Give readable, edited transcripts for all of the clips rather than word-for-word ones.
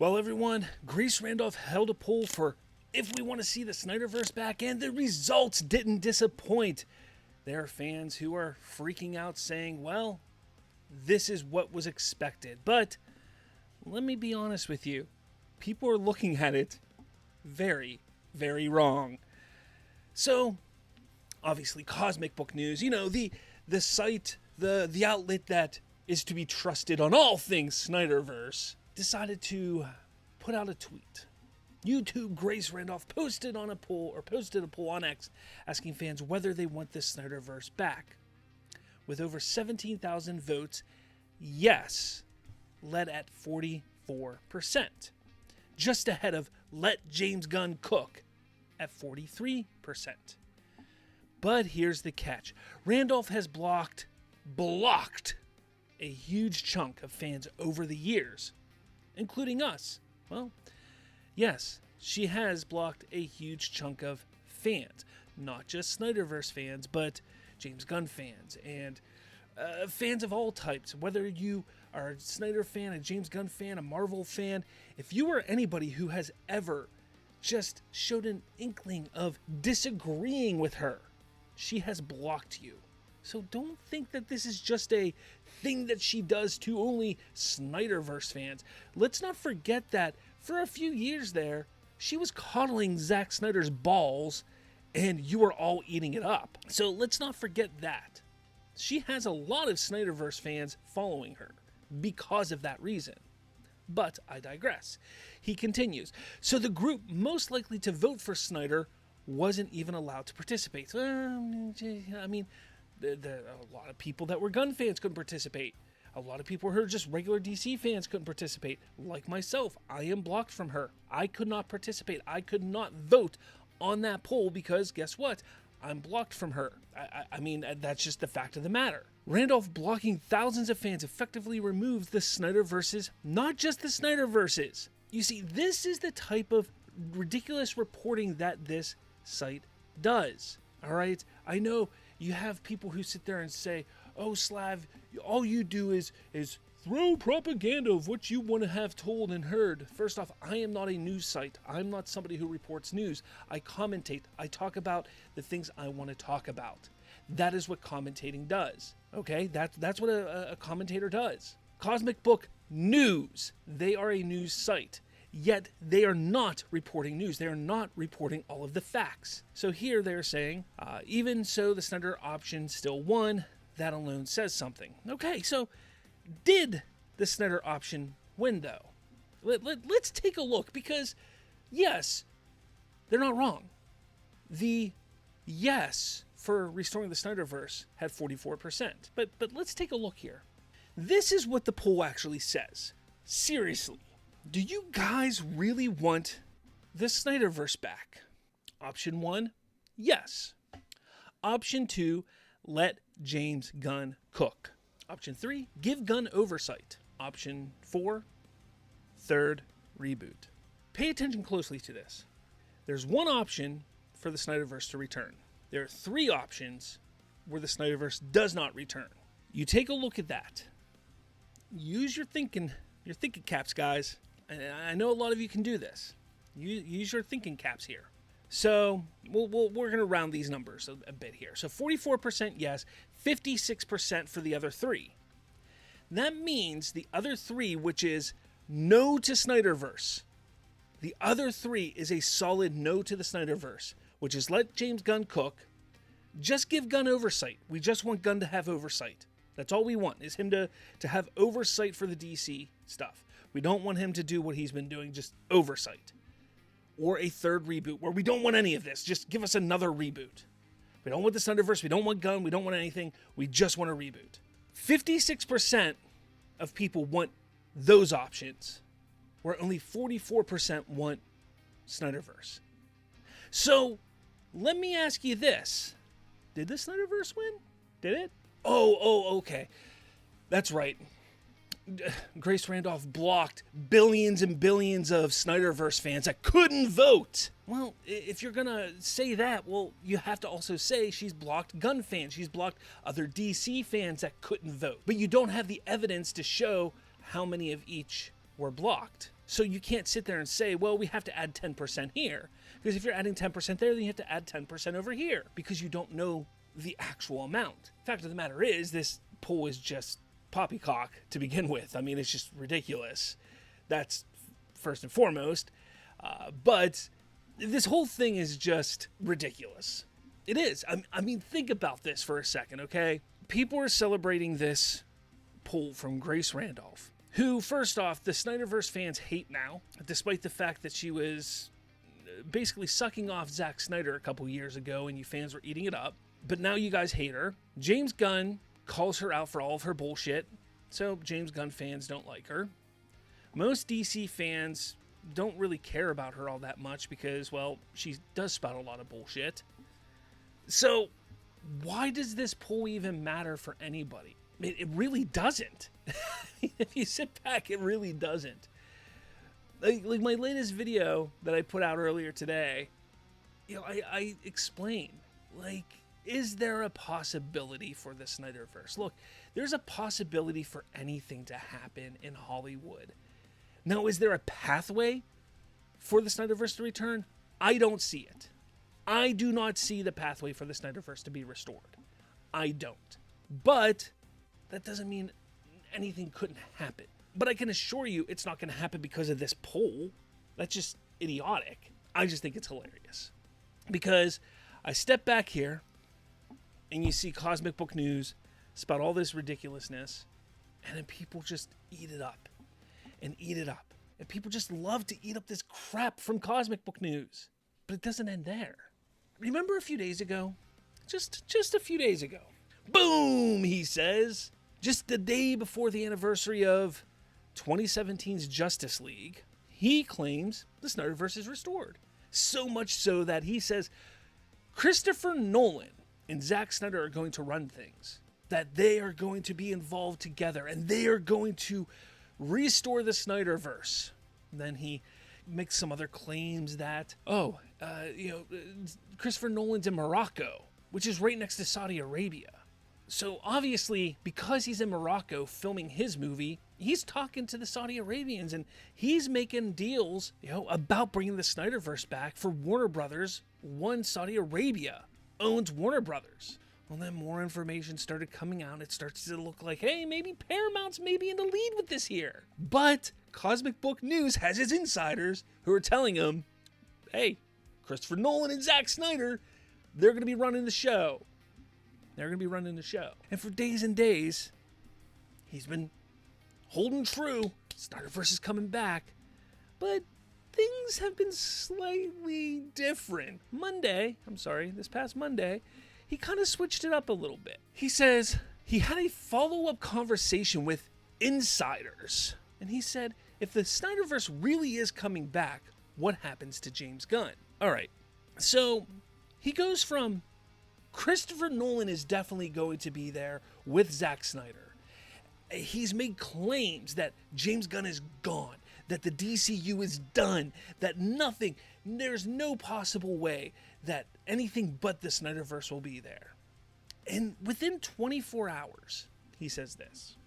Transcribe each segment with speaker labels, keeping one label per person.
Speaker 1: Well, everyone, Grace Randolph held a poll for if we want to see the Snyderverse back, and the results didn't disappoint. There are fans who are freaking out saying, well, this is what was expected. But let me be honest with you. People are looking at it very, very wrong. So, obviously, Cosmic Book News, the site, the outlet that is to be trusted on all things Snyderverse, decided to put out a tweet. YouTube Grace Randolph posted a poll on X asking fans whether they want the Snyderverse back. With over 17,000 votes, yes led at 44%, just ahead of Let James Gunn Cook at 43%. But here's the catch. Randolph has blocked a huge chunk of fans over the years, including us. Well, yes, she has blocked a huge chunk of fans. Not just Snyderverse fans, but James Gunn fans and fans of all types. Whether you are a Snyder fan, a James Gunn fan, a Marvel fan, if you are anybody who has ever just showed an inkling of disagreeing with her, she has blocked you. So don't think that this is just a thing that she does to only Snyderverse fans. Let's not forget that for a few years there, she was coddling Zack Snyder's balls and you were all eating it up. So let's not forget that. She has a lot of Snyderverse fans following her because of that reason. But I digress. He continues. So the group most likely to vote for Snyder wasn't even allowed to participate. I mean, a lot of people that were Gunn fans couldn't participate. A lot of people who are just regular DC fans couldn't participate. Like myself, I am blocked from her. I could not participate. I could not vote on that poll because guess what? I'm blocked from her. I mean, that's just the fact of the matter. Randolph blocking thousands of fans effectively removes the Snyderverses, not just the Snyderverses. You see, this is the type of ridiculous reporting that this site does. All right? I know you have people who sit there and say, oh, Slav, all you do is throw propaganda of what you want to have told and heard. First off, I am not a news site. I'm not somebody who reports news. I commentate. I talk about the things I want to talk about. That is what commentating does. Okay, that's what a commentator does. Cosmic Book News. They are a news site. Yet they are not reporting news. They are not reporting all of the facts. So here they're saying, even so, the Snyder option still won. That alone says something. Okay, so did the Snyder option win, though? Let's take a look, because, yes, they're not wrong. The yes for restoring the Snyderverse had 44%. But let's take a look here. This is what the poll actually says. Seriously, do you guys really want the Snyderverse back? Option 1, yes. Option 2, let James Gunn cook. Option 3, give Gunn oversight. Option 4, third, reboot. Pay attention closely to this. There's one option for the Snyderverse to return. There are 3 options where the Snyderverse does not return. You take a look at that. Use your thinking caps, guys. I know a lot of you can do this. Use your thinking caps here. So we're going to round these numbers a bit here. So 44% yes, 56% for the other 3. That means the other 3, which is no to Snyderverse. The other 3 is a solid no to the Snyderverse, which is let James Gunn cook. Just give Gunn oversight. We just want Gunn to have oversight. That's all we want, is him to have oversight for the DC stuff. We don't want him to do what he's been doing, just oversight. Or a third reboot, where we don't want any of this. Just give us another reboot. We don't want the Snyderverse, we don't want Gunn, we don't want anything. We just want a reboot. 56% of people want those options, where only 44% want Snyderverse. So, let me ask you this. Did the Snyderverse win? Did it? Oh, okay. That's right. Grace Randolph blocked billions and billions of Snyderverse fans that couldn't vote. Well, if you're gonna say that, well, you have to also say she's blocked Gunn fans. She's blocked other DC fans that couldn't vote. But you don't have the evidence to show how many of each were blocked. So you can't sit there and say, well, we have to add 10% here. Because if you're adding 10% there, then you have to add 10% over here because you don't know the actual amount. Fact of the matter is, this poll is just poppycock to begin with. I mean, it's just ridiculous. That's first and foremost. But this whole thing is just ridiculous. It is. I mean, think about this for a second, okay? People are celebrating this poll from Grace Randolph, who, first off, the Snyderverse fans hate now, despite the fact that she was basically sucking off Zack Snyder a couple years ago and you fans were eating it up. But now you guys hate her. James Gunn calls her out for all of her bullshit, so James Gunn fans don't like her. Most DC fans don't really care about her all that much because, well, she does spout a lot of bullshit. So why does this poll even matter for anybody? It really doesn't. If you sit back, it really doesn't. Like my latest video that I put out earlier today, I explain, is there a possibility for the Snyderverse? Look, there's a possibility for anything to happen in Hollywood. Now, is there a pathway for the Snyderverse to return? I don't see it. I do not see the pathway for the Snyderverse to be restored. I don't. But that doesn't mean anything couldn't happen. But I can assure you it's not going to happen because of this poll. That's just idiotic. I just think it's hilarious. Because I step back here and you see Cosmic Book News spout all this ridiculousness, and then people just eat it up and eat it up. And people just love to eat up this crap from Cosmic Book News. But it doesn't end there. Remember a few days ago? Just a few days ago. Boom, he says. Just the day before the anniversary of 2017's Justice League, he claims the Snyderverse is restored. So much so that he says Christopher Nolan and Zack Snyder are going to run things. That they are going to be involved together and they are going to restore the Snyderverse. And then he makes some other claims that, Christopher Nolan's in Morocco, which is right next to Saudi Arabia. So obviously, because he's in Morocco filming his movie, he's talking to the Saudi Arabians and he's making deals, about bringing the Snyderverse back for Warner Brothers. One, Saudi Arabia owns Warner Brothers. Well, then more information started coming out. It starts to look like, hey, maybe Paramount's maybe in the lead with this here. But Cosmic Book News has its insiders who are telling him, hey, Christopher Nolan and Zack Snyder, they're going to be running the show. They're going to be running the show. And for days and days, he's been holding true. Snyderverse is coming back. But things have been slightly different. This past Monday, he kind of switched it up a little bit. He says he had a follow-up conversation with insiders. And he said, if the Snyderverse really is coming back, what happens to James Gunn? All right. So he goes from Christopher Nolan is definitely going to be there with Zack Snyder. He's made claims that James Gunn is gone, that the DCU is done, that there's no possible way that anything but the Snyderverse will be there. And within 24 hours, he says this.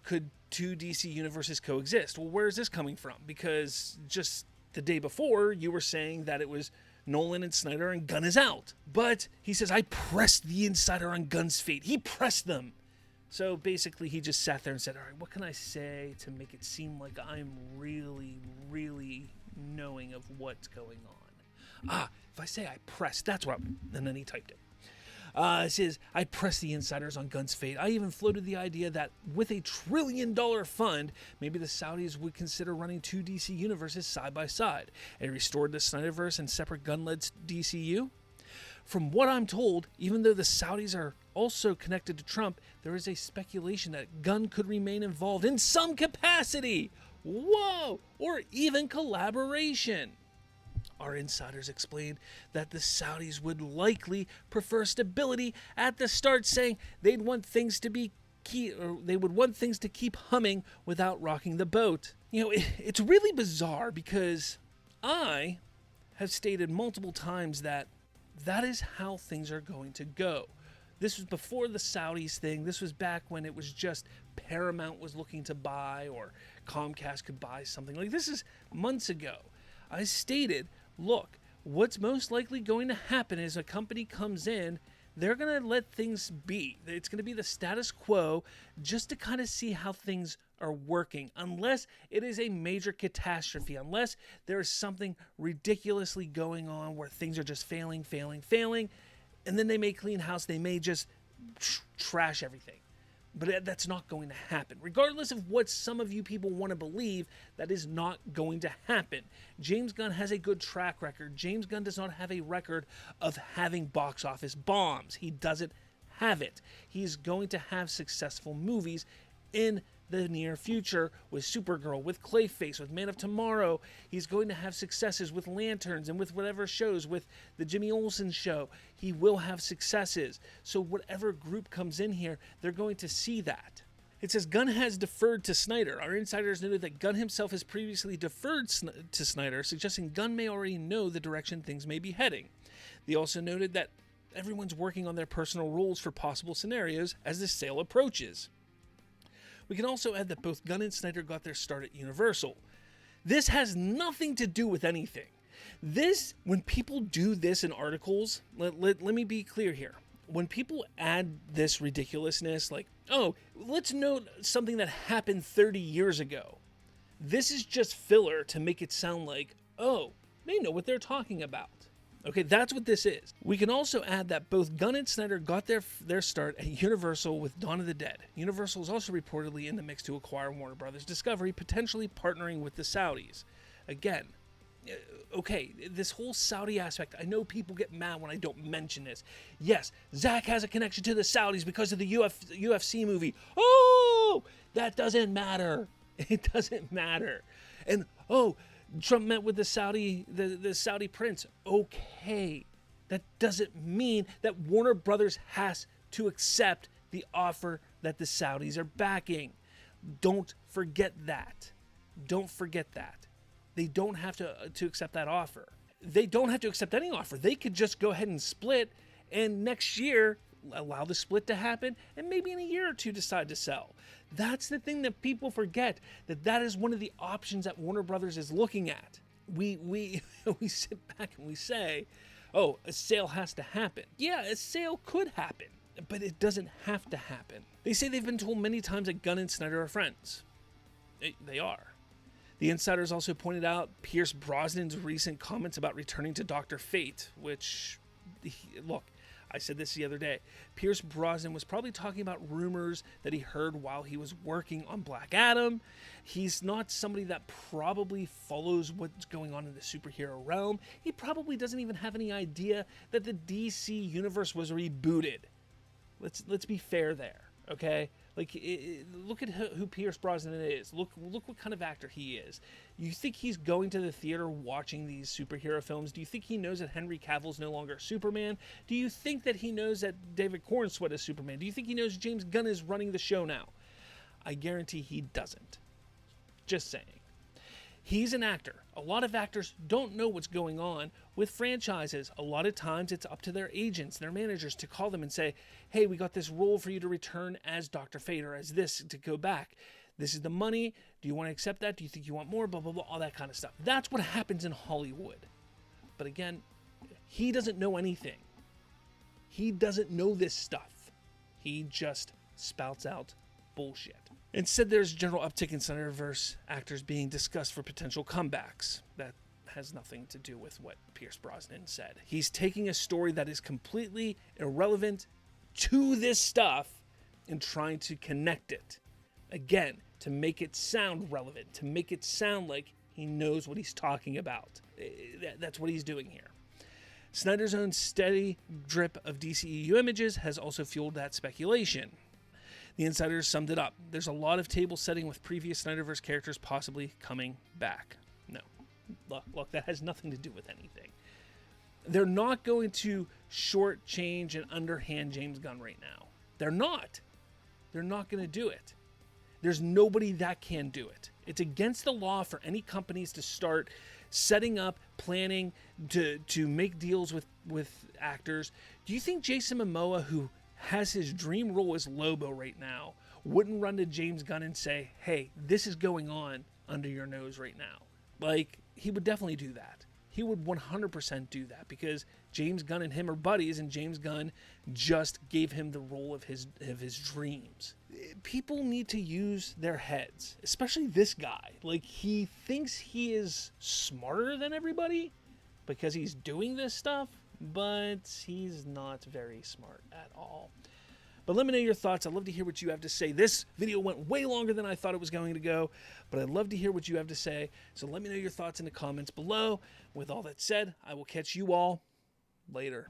Speaker 1: Could two DC universes coexist? Well, where is this coming from? Because just the day before, you were saying that it was Nolan and Snyder and Gunn is out. But he says, I pressed the insider on Gunn's fate. He pressed them. So basically, he just sat there and said, all right, what can I say to make it seem like I'm really, really knowing of what's going on? If I say I pressed, that's what and then he typed it. It says, I pressed the insiders on Gunn's fate. I even floated the idea that with $1 trillion fund, maybe the Saudis would consider running two DC universes side by side and restored the Snyderverse and separate Gunn-led DCU. From what I'm told, even though the Saudis are also connected to Trump, there is a speculation that Gunn could remain involved in some capacity. Whoa! Or even collaboration. Our insiders explained that the Saudis would likely prefer stability at the start, saying they would want things to keep humming without rocking the boat. It's really bizarre because I have stated multiple times that is how things are going to go. This was before the Saudis thing. This was back when it was just Paramount was looking to buy, or Comcast could buy something. Like, this is months ago. I stated, look, what's most likely going to happen is a company comes in, they're going to let things be. It's going to be the status quo just to kind of see how things are working, unless it is a major catastrophe, unless there is something ridiculously going on where things are just failing, and then they may clean house, they may just trash everything. But that's not going to happen. Regardless of what some of you people want to believe, that is not going to happen. James Gunn has a good track record. James Gunn does not have a record of having box office bombs. He doesn't have it. He's going to have successful movies in the near future with Supergirl, with Clayface, with Man of Tomorrow. He's going to have successes with Lanterns and with whatever shows, with the Jimmy Olsen show. He will have successes. So whatever group comes in here, they're going to see that. It says Gunn has deferred to Snyder. Our insiders noted that Gunn himself has previously deferred to Snyder, suggesting Gunn may already know the direction things may be heading. They also noted that everyone's working on their personal rules for possible scenarios as the sale approaches. We can also add that both Gunn and Snyder got their start at Universal. This has nothing to do with anything. When people do this in articles, let me be clear here. When people add this ridiculousness, like, oh, let's note something that happened 30 years ago. This is just filler to make it sound like, oh, they know what they're talking about. Okay, that's what this is. We can also add that both Gunn and Snyder got their start at Universal with Dawn of the Dead. Universal is also reportedly in the mix to acquire Warner Brothers Discovery, potentially partnering with the Saudis. Again, okay, this whole Saudi aspect, I know people get mad when I don't mention this. Yes, Zach has a connection to the Saudis because of the UFC movie. Oh, that doesn't matter. It doesn't matter. And, oh, Trump met with the Saudi prince. Okay, that doesn't mean that Warner Brothers has to accept the offer that the Saudis are backing. Don't forget that. Don't forget that. They don't have to accept that offer. They don't have to accept any offer. They could just go ahead and split, and next year allow the split to happen, and maybe in a year or two decide to sell. That's the thing that people forget, that is one of the options that Warner Brothers is looking at. We sit back and we say, oh, a sale has to happen. Yeah, a sale could happen, but it doesn't have to happen. They say they've been told many times that Gunn and Snyder are friends. They are. The insiders also pointed out Pierce Brosnan's recent comments about returning to Dr. Fate, which, look, I said this the other day. Pierce Brosnan was probably talking about rumors that he heard while he was working on Black Adam. He's not somebody that probably follows what's going on in the superhero realm. He probably doesn't even have any idea that the DC universe was rebooted. Let's be fair there, okay? Like, look at who Pierce Brosnan is. Look what kind of actor he is. You think he's going to the theater watching these superhero films? Do you think he knows that Henry Cavill's no longer Superman? Do you think that he knows that David Cornsweet is Superman? Do you think he knows James Gunn is running the show now? I guarantee he doesn't. Just saying. He's an actor. A lot of actors don't know what's going on with franchises. A lot of times it's up to their agents, their managers, to call them and say, hey, we got this role for you to return as Dr. Fate or as this to go back. This is the money. Do you want to accept that? Do you think you want more? Blah, blah, blah, all that kind of stuff. That's what happens in Hollywood. But again, he doesn't know anything. He doesn't know this stuff. He just spouts out bullshit. Instead, there's a general uptick in Snyderverse actors being discussed for potential comebacks. That has nothing to do with what Pierce Brosnan said. He's taking a story that is completely irrelevant to this stuff and trying to connect it. Again, to make it sound relevant, to make it sound like he knows what he's talking about. That's what he's doing here. Snyder's own steady drip of DCEU images has also fueled that speculation. The insiders summed it up. There's a lot of table setting with previous Snyderverse characters possibly coming back. No. Look, that has nothing to do with anything. They're not going to shortchange and underhand James Gunn right now. They're not. They're not going to do it. There's nobody that can do it. It's against the law for any companies to start setting up, planning to make deals with actors. Do you think Jason Momoa, who has his dream role as Lobo right now wouldn't run to James Gunn and say, hey, this is going on under your nose right now. Like, he would definitely do that. He would 100% do that because James Gunn and him are buddies, and James Gunn just gave him the role of his dreams. People need to use their heads, especially this guy. Like, he thinks he is smarter than everybody because he's doing this stuff, but he's not very smart at all. But let me know your thoughts. I'd love to hear what you have to say. This video went way longer than I thought it was going to go, but I'd love to hear what you have to say. So let me know your thoughts in the comments below. With all that said, I will catch you all later.